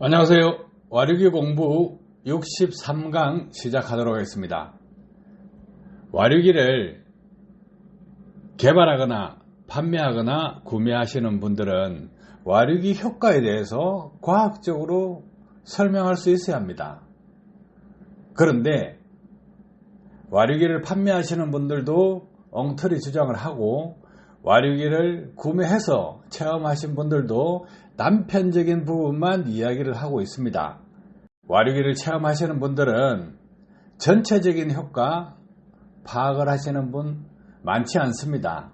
안녕하세요. 와류기 공부 63강 시작하도록 하겠습니다. 와류기를 개발하거나 판매하거나 구매하시는 분들은 와류기 효과에 대해서 과학적으로 설명할 수 있어야 합니다. 그런데 와류기를 판매하시는 분들도 엉터리 주장을 하고 와류기를 구매해서 체험하신 분들도 단편적인 부분만 이야기를 하고 있습니다. 와류기를 체험하시는 분들은 전체적인 효과 파악을 하시는 분 많지 않습니다.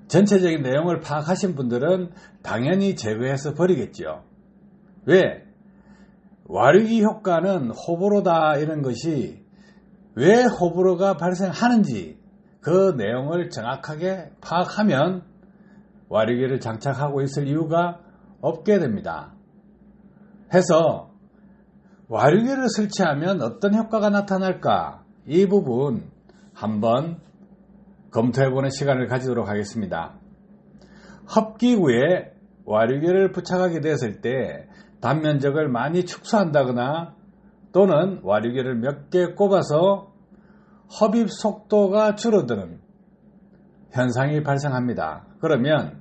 전체적인 내용을 파악하신 분들은 당연히 제거해서 버리겠죠. 왜? 와류기 효과는 호불호다 이런 것이 왜 호불호가 발생하는지 그 내용을 정확하게 파악하면 와류기를 장착하고 있을 이유가 없게 됩니다. 해서 와류기를 설치하면 어떤 효과가 나타날까? 이 부분 한번 검토해보는 시간을 가지도록 하겠습니다. 흡기구에 와류기를 부착하게 됐을 때 단면적을 많이 축소한다거나 또는 와류기를 몇 개 꼽아서 흡입 속도가 줄어드는 현상이 발생합니다. 그러면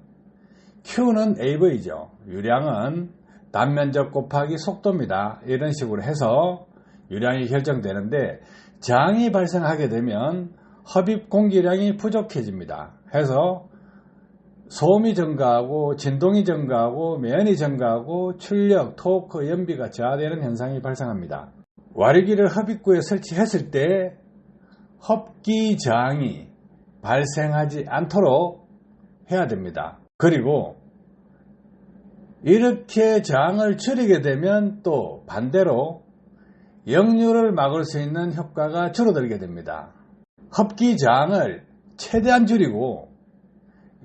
Q는 AV죠. 유량은 단면적 곱하기 속도입니다. 이런 식으로 해서 유량이 결정되는데 저항이 발생하게 되면 흡입 공기량이 부족해집니다. 해서 소음이 증가하고 진동이 증가하고 매연이 증가하고 출력, 토크, 연비가 저하되는 현상이 발생합니다. 와류기를 흡입구에 설치했을 때 흡기 저항이 발생하지 않도록 해야 됩니다. 그리고 이렇게 저항을 줄이게 되면 또 반대로 역류를 막을 수 있는 효과가 줄어들게 됩니다. 흡기 저항을 최대한 줄이고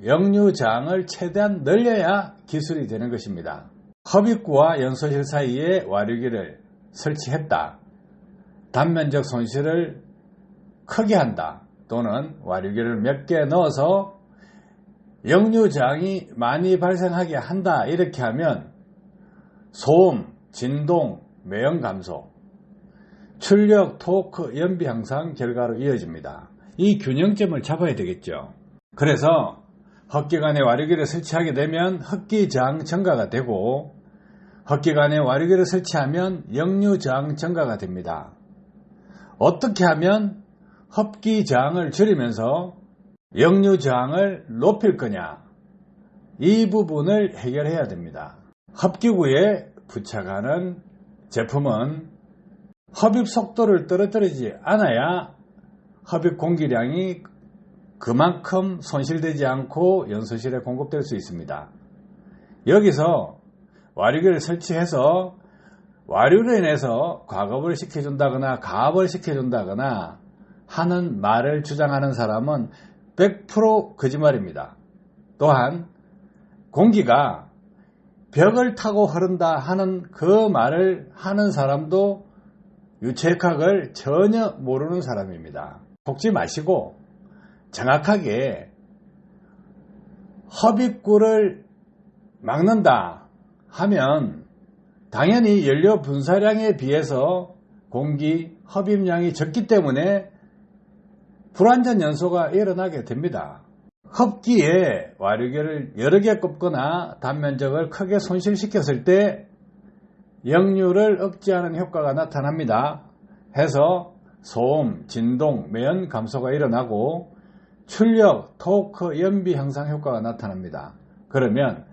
역류 저항을 최대한 늘려야 기술이 되는 것입니다. 흡입구와 연소실 사이에 와류기를 설치했다. 단면적 손실을 크게 한다. 또는 와류기를 몇 개 넣어서 역류 저항이 많이 발생하게 한다. 이렇게 하면 소음, 진동, 매연 감소, 출력, 토크, 연비 향상 결과로 이어집니다. 이 균형점을 잡아야 되겠죠. 그래서 흡기관에 와류기를 설치하게 되면 흡기 저항 증가가 되고 흡기관에 와류기를 설치하면 역류 저항 증가가 됩니다. 어떻게 하면 흡기 저항을 줄이면서 역류 저항을 높일 거냐, 이 부분을 해결해야 됩니다. 흡기구에 부착하는 제품은 흡입 속도를 떨어뜨리지 않아야 흡입 공기량이 그만큼 손실되지 않고 연소실에 공급될 수 있습니다. 여기서 와류기를 설치해서 와류로 인해서 과급을 시켜준다거나 가압을 시켜준다거나 하는 말을 주장하는 사람은 100% 거짓말입니다. 또한 공기가 벽을 타고 흐른다 하는 그 말을 하는 사람도 유체학을 전혀 모르는 사람입니다. 속지 마시고 정확하게 흡입구를 막는다 하면 당연히 연료 분사량에 비해서 공기 흡입량이 적기 때문에 불완전 연소가 일어나게 됩니다. 흡기에 와류기를 여러 개 꼽거나 단면적을 크게 손실시켰을 때 역류를 억제하는 효과가 나타납니다. 해서 소음, 진동, 매연 감소가 일어나고 출력, 토크, 연비 향상 효과가 나타납니다. 그러면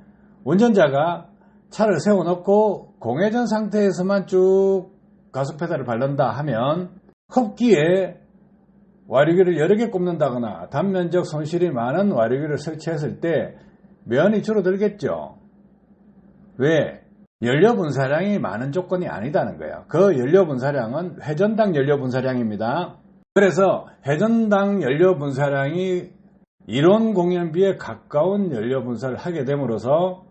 운전자가 차를 세워놓고 공회전 상태에서만 쭉 가속 페달을 밟는다 하면 흡기에 와류기를 여러 개 꼽는다거나 단면적 손실이 많은 와류기를 설치했을 때 매연이 줄어들겠죠. 왜? 연료 분사량이 많은 조건이 아니다는 거예요. 그 연료 분사량은 회전당 연료 분사량입니다. 그래서 회전당 연료 분사량이 이론 공연비에 가까운 연료 분사를 하게 됨으로써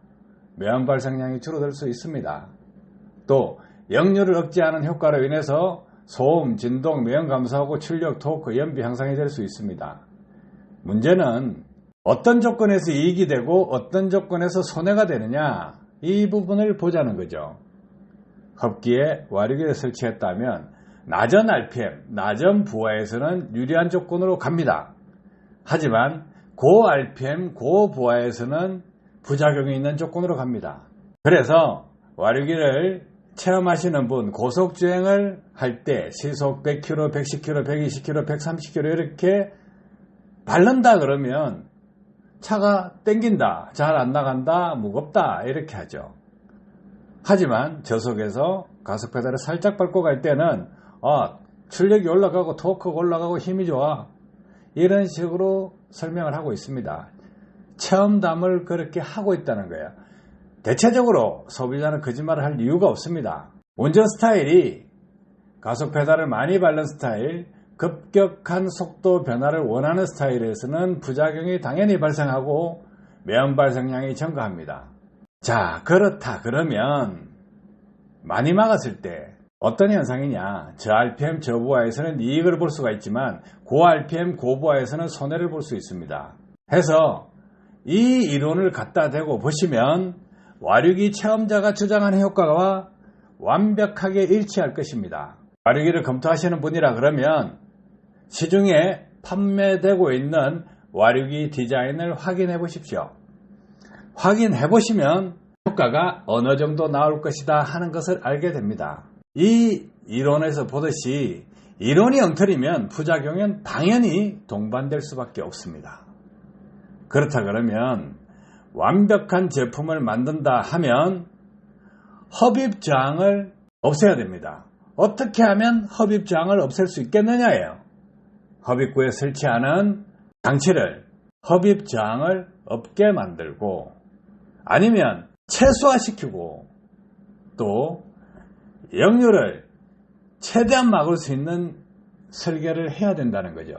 매연 발생량이 줄어들 수 있습니다. 또 역류를 억제하는 효과로 인해서 소음, 진동, 매연 감소하고 출력, 토크, 연비 향상이 될 수 있습니다. 문제는 어떤 조건에서 이익이 되고 어떤 조건에서 손해가 되느냐, 이 부분을 보자는 거죠. 흡기에 와류기를 설치했다면 낮은 RPM, 낮은 부하에서는 유리한 조건으로 갑니다. 하지만 고 RPM, 고 부하에서는 부작용이 있는 조건으로 갑니다. 그래서 와류기를 체험하시는 분, 고속주행을 할 때 시속 100km, 110km, 120km, 130km 이렇게 밟는다 그러면 차가 땡긴다, 잘 안 나간다, 무겁다 이렇게 하죠. 하지만 저속에서 가속 페달을 살짝 밟고 갈 때는 출력이 올라가고 토크가 올라가고 힘이 좋아, 이런 식으로 설명을 하고 있습니다. 체험담을 그렇게 하고 있다는 거예요. 대체적으로 소비자는 거짓말을 할 이유가 없습니다. 운전 스타일이 가속 페달을 많이 밟는 스타일, 급격한 속도 변화를 원하는 스타일에서는 부작용이 당연히 발생하고 매연 발생량이 증가합니다. 자, 그렇다 그러면 많이 막았을 때 어떤 현상이냐, 저 RPM 저부하에서는 이익을 볼 수가 있지만 고 RPM 고부하에서는 손해를 볼 수 있습니다. 해서 이 이론을 갖다 대고 보시면 와류기 체험자가 주장하는 효과와 완벽하게 일치할 것입니다. 와류기를 검토하시는 분이라 그러면 시중에 판매되고 있는 와류기 디자인을 확인해 보십시오. 확인해 보시면 효과가 어느 정도 나올 것이다 하는 것을 알게 됩니다. 이 이론에서 보듯이 이론이 엉터리면 부작용은 당연히 동반될 수밖에 없습니다. 그렇다 그러면 완벽한 제품을 만든다 하면 흡입저항을 없애야 됩니다. 어떻게 하면 흡입저항을 없앨 수 있겠느냐예요. 흡입구에 설치하는 장치를 흡입저항을 없게 만들고, 아니면 최소화시키고, 또 역류를 최대한 막을 수 있는 설계를 해야 된다는 거죠.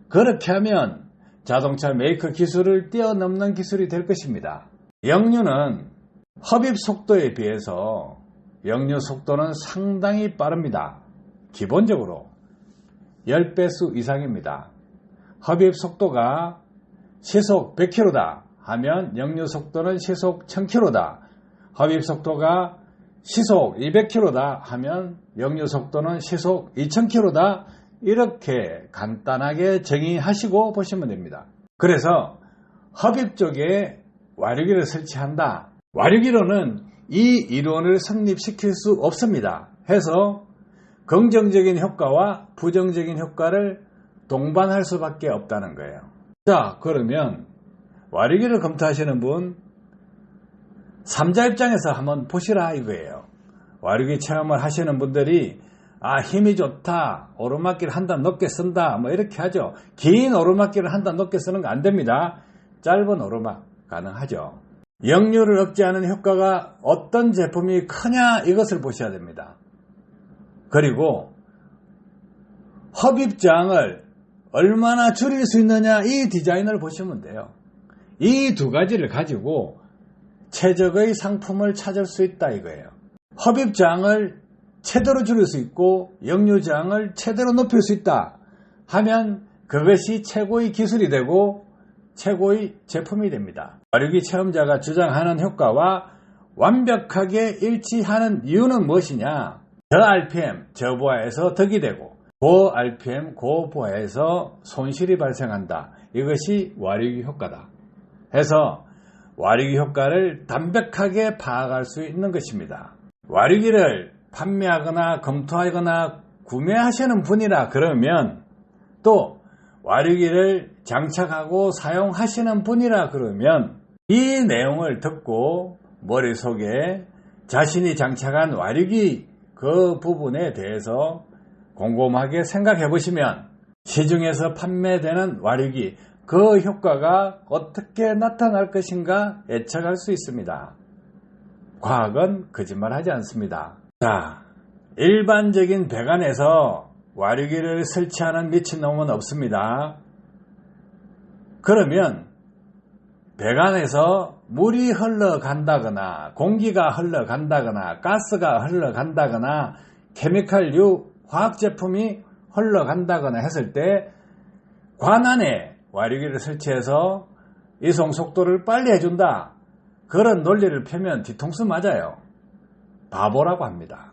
그렇게 하면 자동차 메이커 기술을 뛰어넘는 기술이 될 것입니다. 역류는 흡입 속도에 비해서 역류 속도는 상당히 빠릅니다. 기본적으로 10배수 이상입니다. 흡입 속도가 시속 100km다 하면 역류 속도는 시속 1000km다. 흡입 속도가 시속 200km다 하면 역류 속도는 시속 2000km다. 이렇게 간단하게 정의하시고 보시면 됩니다. 그래서 흡입 쪽에 와류기를 설치한다. 와류기로는 이 이론을 성립시킬 수 없습니다. 해서 긍정적인 효과와 부정적인 효과를 동반할 수밖에 없다는 거예요. 자, 그러면 와류기를 검토하시는 분 3자 입장에서 한번 보시라 이거예요. 와류기 체험을 하시는 분들이 힘이 좋다, 오르막길을 한 단 높게 쓴다, 뭐 이렇게 하죠. 긴 오르막길을 한 단 높게 쓰는 거 안 됩니다. 짧은 오르막 가능하죠. 역류를 억제하는 효과가 어떤 제품이 크냐, 이것을 보셔야 됩니다. 그리고 흡입저항을 얼마나 줄일 수 있느냐, 이 디자인을 보시면 돼요. 이 두 가지를 가지고 최적의 상품을 찾을 수 있다 이거예요. 흡입저항을 최대로 줄일 수 있고 역류저항을 최대로 높일 수 있다 하면 그것이 최고의 기술이 되고 최고의 제품이 됩니다. 와류기 체험자가 주장하는 효과와 완벽하게 일치하는 이유는 무엇이냐? 저 RPM, 저부하에서 덕이 되고 고 RPM, 고부하에서 손실이 발생한다. 이것이 와류기 효과다. 해서 와류기 효과를 담백하게 파악할 수 있는 것입니다. 와류기를 판매하거나 검토하거나 구매하시는 분이라 그러면, 또 와류기를 장착하고 사용하시는 분이라 그러면 이 내용을 듣고 머릿속에 자신이 장착한 와류기 그 부분에 대해서 곰곰하게 생각해 보시면 시중에서 판매되는 와류기 그 효과가 어떻게 나타날 것인가 예측할 수 있습니다. 과학은 거짓말하지 않습니다. 자, 일반적인 배관에서 와류기를 설치하는 미친놈은 없습니다. 그러면 배관에서 물이 흘러간다거나 공기가 흘러간다거나 가스가 흘러간다거나 케미칼류 화학제품이 흘러간다거나 했을 때 관안에 와류기를 설치해서 이송 속도를 빨리 해준다. 그런 논리를 펴면 뒤통수 맞아요. 바보라고 합니다.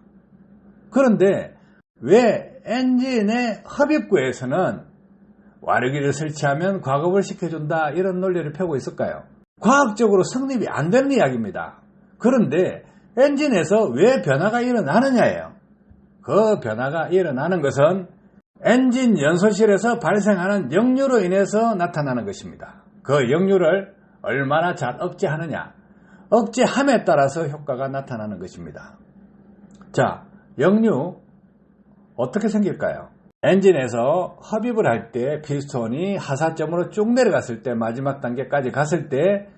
그런데 왜 엔진의 흡입구에서는 와류기를 설치하면 과급을 시켜준다 이런 논리를 펴고 있을까요? 과학적으로 성립이 안 되는 이야기입니다. 그런데 엔진에서 왜 변화가 일어나느냐예요. 그 변화가 일어나는 것은 엔진 연소실에서 발생하는 역류로 인해서 나타나는 것입니다. 그 역류를 얼마나 잘 억제하느냐, 억제함에 따라서 효과가 나타나는 것입니다. 자, 역류 어떻게 생길까요? 엔진에서 흡입을 할 때 피스톤이 하사점으로 쭉 내려갔을 때, 마지막 단계까지 갔을 때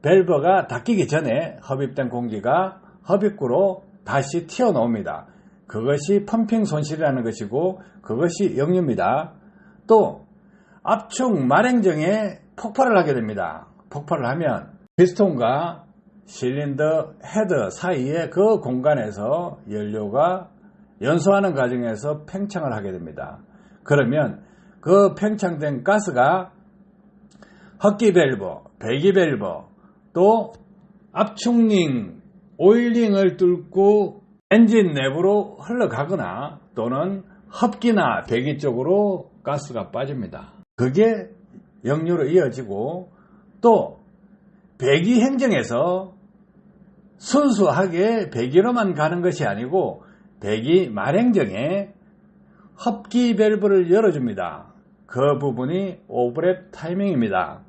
밸브가 닫히기 전에 흡입된 공기가 흡입구로 다시 튀어나옵니다. 그것이 펌핑 손실이라는 것이고 그것이 역류입니다. 또 압축 말행정에 폭발을 하게 됩니다. 폭발을 하면 피스톤과 실린더 헤드 사이의 그 공간에서 연료가 연소하는 과정에서 팽창을 하게 됩니다. 그러면 그 팽창된 가스가 흡기 밸브, 배기 밸브, 또 압축링, 오일링을 뚫고 엔진 내부로 흘러가거나 또는 흡기나 배기 쪽으로 가스가 빠집니다. 그게 역류로 이어지고, 또 배기 행정에서 순수하게 배기로만 가는 것이 아니고 배기 말행정에 흡기 밸브를 열어줍니다. 그 부분이 오버랩 타이밍입니다.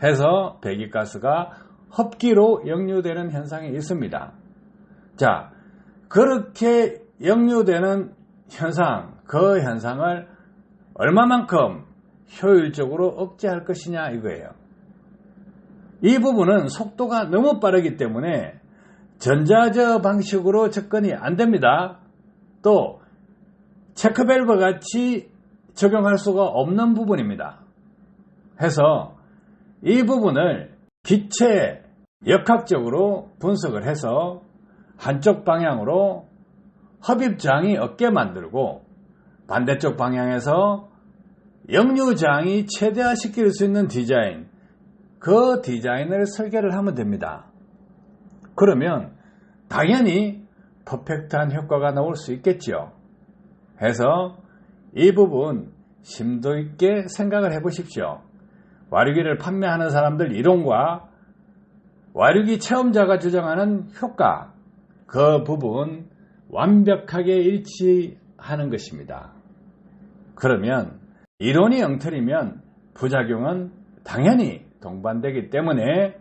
해서 배기가스가 흡기로 역류되는 현상이 있습니다. 자, 그렇게 역류되는 현상, 그 현상을 얼마만큼 효율적으로 억제할 것이냐 이거예요. 이 부분은 속도가 너무 빠르기 때문에 전자저 방식으로 접근이 안 됩니다. 또 체크밸브 같이 적용할 수가 없는 부분입니다. 해서 이 부분을 기체 역학적으로 분석을 해서 한쪽 방향으로 흡입장이 없게 만들고 반대쪽 방향에서 역류장이 최대화시킬 수 있는 디자인, 그 디자인을 설계를 하면 됩니다. 그러면 당연히 퍼펙트한 효과가 나올 수 있겠지요. 해서 이 부분 심도 있게 생각을 해보십시오. 와류기를 판매하는 사람들 이론과 와류기 체험자가 주장하는 효과, 그 부분 완벽하게 일치하는 것입니다. 그러면 이론이 엉터리면 부작용은 당연히 동반되기 때문에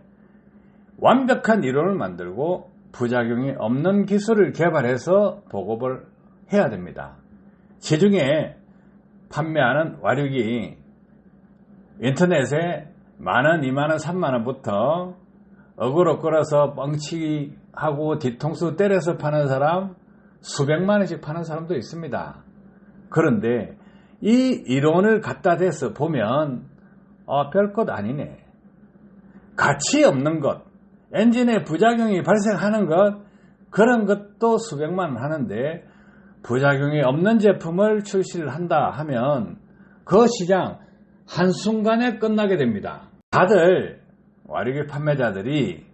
완벽한 이론을 만들고 부작용이 없는 기술을 개발해서 보급을 해야 됩니다. 시중에 판매하는 와류기 인터넷에 만원, 2만원, 3만원부터 어그로 끌어서 뻥치기하고 뒤통수 때려서 파는 사람 수백만원씩 파는 사람도 있습니다. 그런데 이 이론을 갖다 대서 보면 별것 아니네. 가치 없는 것, 엔진에 부작용이 발생하는 것, 그런 것도 수백만 원 하는데 부작용이 없는 제품을 출시를 한다 하면 그 시장 한순간에 끝나게 됩니다. 다들 와류기 판매자들이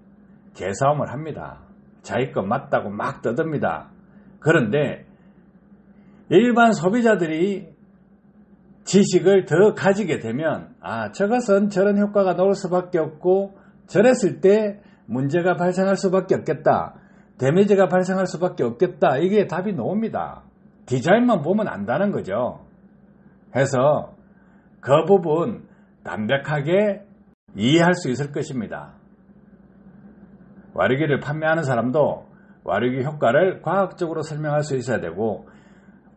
개싸움을 합니다. 자기 것 맞다고 막 떠듭니다. 그런데 일반 소비자들이 지식을 더 가지게 되면 저것은 저런 효과가 나올 수밖에 없고 저랬을 때 문제가 발생할 수밖에 없겠다. 데미지가 발생할 수밖에 없겠다. 이게 답이 나옵니다. 디자인만 보면 안다는 거죠. 해서 그 부분 담백하게 이해할 수 있을 것입니다. 와류기를 판매하는 사람도 와류기 효과를 과학적으로 설명할 수 있어야 되고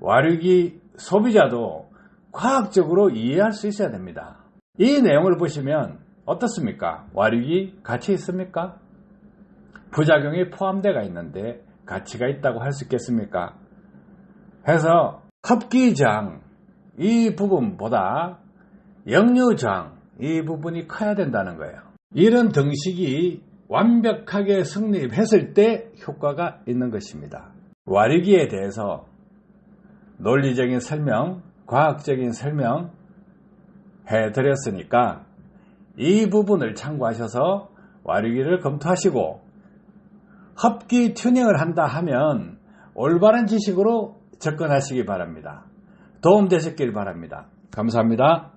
와류기 소비자도 과학적으로 이해할 수 있어야 됩니다. 이 내용을 보시면 어떻습니까? 와류기 가치 있습니까? 부작용이 포함되어 있는데 가치가 있다고 할 수 있겠습니까? 해서 흡기장 이 부분보다 역류장 이 부분이 커야 된다는 거예요. 이런 등식이 완벽하게 성립했을 때 효과가 있는 것입니다. 와류기에 대해서 논리적인 설명, 과학적인 설명 해드렸으니까 이 부분을 참고하셔서 와류기를 검토하시고 합기 튜닝을 한다 하면 올바른 지식으로 접근하시기 바랍니다. 도움되셨길 바랍니다. 감사합니다.